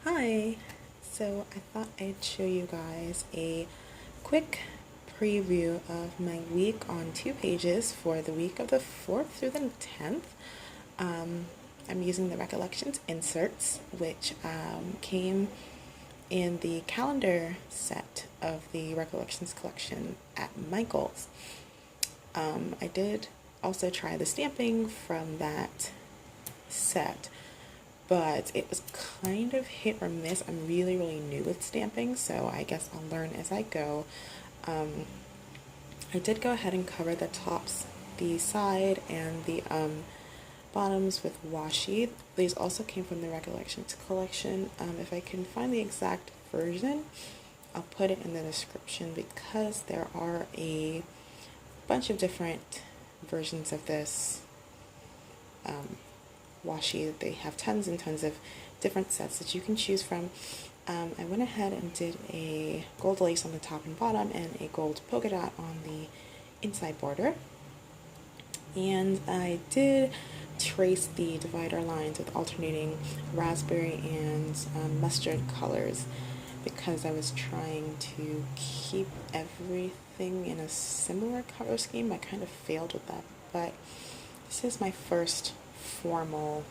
Hi! So I thought I'd show you guys a quick preview of my week on 2 pages for the week of the 4th through the 10th. I'm using the Recollections inserts, which came in the calendar set of the Recollections collection at Michael's. I did also try the stamping from that set, but it was kind of hit or miss. I'm really new with stamping, so I guess I'll learn as I go. I did go ahead and cover the tops, the side, and the bottoms with washi. These also came from the Recollections collection. If I can find the exact version, I'll put it in the description because there are a bunch of different versions of this washi. They have tons and tons of different sets that you can choose from. I went ahead and did a gold lace on the top and bottom and a gold polka dot on the inside border. And I did trace the divider lines with alternating raspberry and mustard colors because I was trying to keep everything in a similar color scheme. I kind of failed with that, but this is my first formal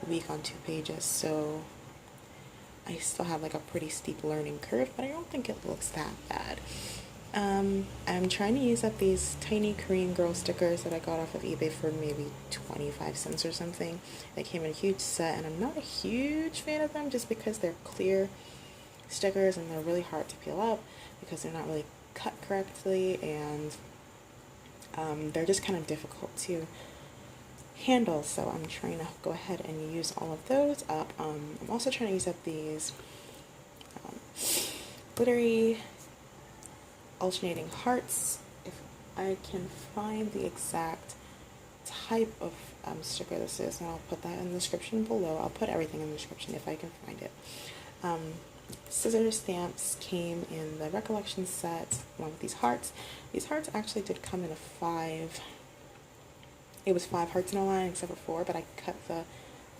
week on 2 pages, so I still have like a pretty steep learning curve, but I don't think it looks that bad. I'm trying to use up these tiny Korean girl stickers that I got off of eBay for maybe 25 cents or something. They came in a huge set, and I'm not a huge fan of them just because they're clear stickers and they're really hard to peel up because they're not really cut correctly, and they're just kind of difficult to handle, so I'm trying to go ahead and use all of those up. I'm also trying to use up these glittery alternating hearts. If I can find the exact type of sticker this is, and I'll put that in the description below. I'll put everything in the description if I can find it. Scissor stamps came in the Recollection set along with these hearts. These hearts actually did come in a 5. It was 5 hearts in a line except for 4, but I cut the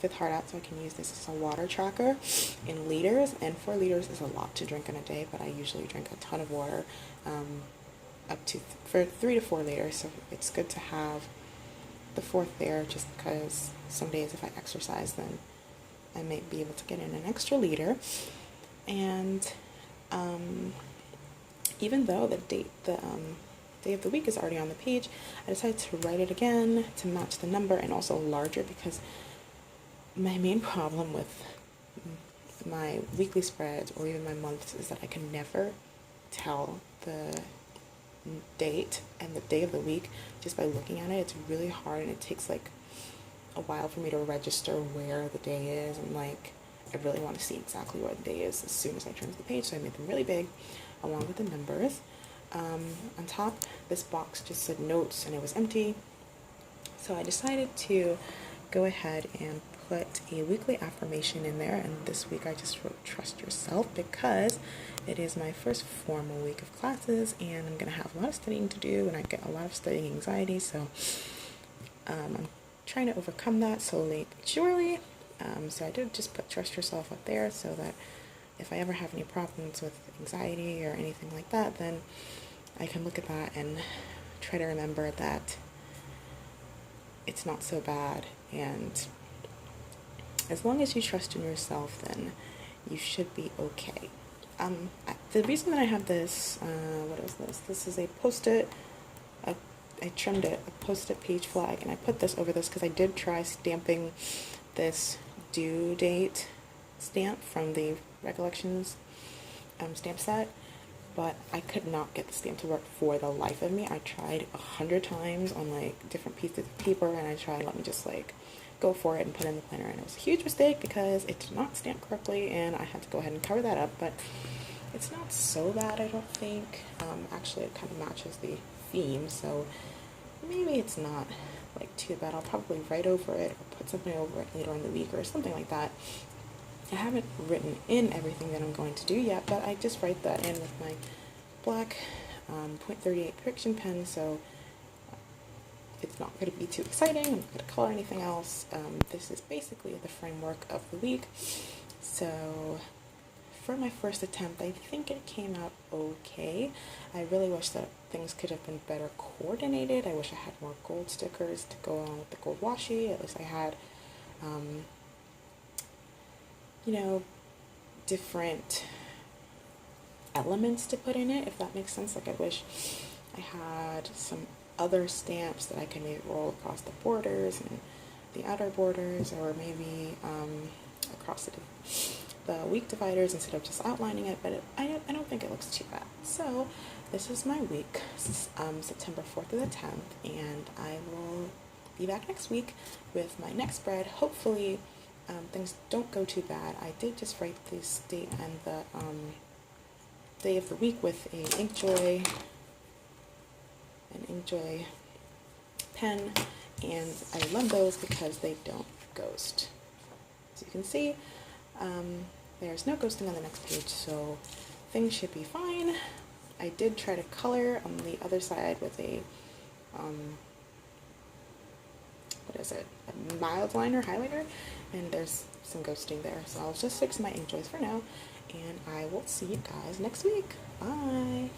5th heart out so I can use this as a water tracker in liters, and 4 liters is a lot to drink in a day, but I usually drink a ton of water, up to for 3 to 4 liters, so it's good to have the 4th there just because some days if I exercise then I might be able to get in an extra liter. And even though the day of the week is already on the page, I decided to write it again to match the number and also larger because my main problem with my weekly spreads or even my months is that I can never tell the date and the day of the week just by looking at it. It's really hard, and it takes like a while for me to register where the day is, and like I really want to see exactly what the day is as soon as I turn to the page, so I made them really big along with the numbers. On top, this box just said notes and it was empty, so I decided to go ahead and put a weekly affirmation in there, and this week I just wrote trust yourself because it is my first formal week of classes and I'm going to have a lot of studying to do, and I get a lot of studying anxiety, so I'm trying to overcome that slowly but surely. So I did just put trust yourself up there so that if I ever have any problems with anxiety or anything like that, then I can look at that and try to remember that it's not so bad, and as long as you trust in yourself, then you should be okay. The reason that I have this, what is this? This is a post-it. I trimmed it, a post-it page flag, and I put this over this because I did try stamping this due date stamp from the Recollections stamp set, but I could not get the stamp to work for the life of me. I tried 100 times on like different pieces of paper, and I tried, let me just like go for it and put it in the planner, and it was a huge mistake because it did not stamp correctly, and I had to go ahead and cover that up, but it's not so bad, I don't think. Actually, it kind of matches the theme, so maybe it's not like too bad. I'll probably write over it or put something over it later in the week or something like that. I haven't written in everything that I'm going to do yet, but I just write that in with my black .38 correction pen, so it's not going to be too exciting. I'm not going to color anything else. This is basically the framework of the week. So for my first attempt, I think it came out okay. I really wish that things could have been better coordinated. I wish I had more gold stickers to go on with the gold washi. At least I had, you know, different elements to put in it, if that makes sense. Like I wish I had some other stamps that I could maybe roll across the borders and the outer borders, or maybe across the week dividers instead of just outlining it, but I don't think it looks too bad. So this is my week, September 4th to the 10th, and I will be back next week with my next spread. Hopefully things don't go too bad. I did just write this date and the day of the week with an inkjoy pen, and I love those because they don't ghost. As you can see, there's no ghosting on the next page, so things should be fine. I did try to color on the other side with a a mild liner highlighter, and there's some ghosting there, so I'll just fix my inkjoys for now, and I will see you guys next week. Bye.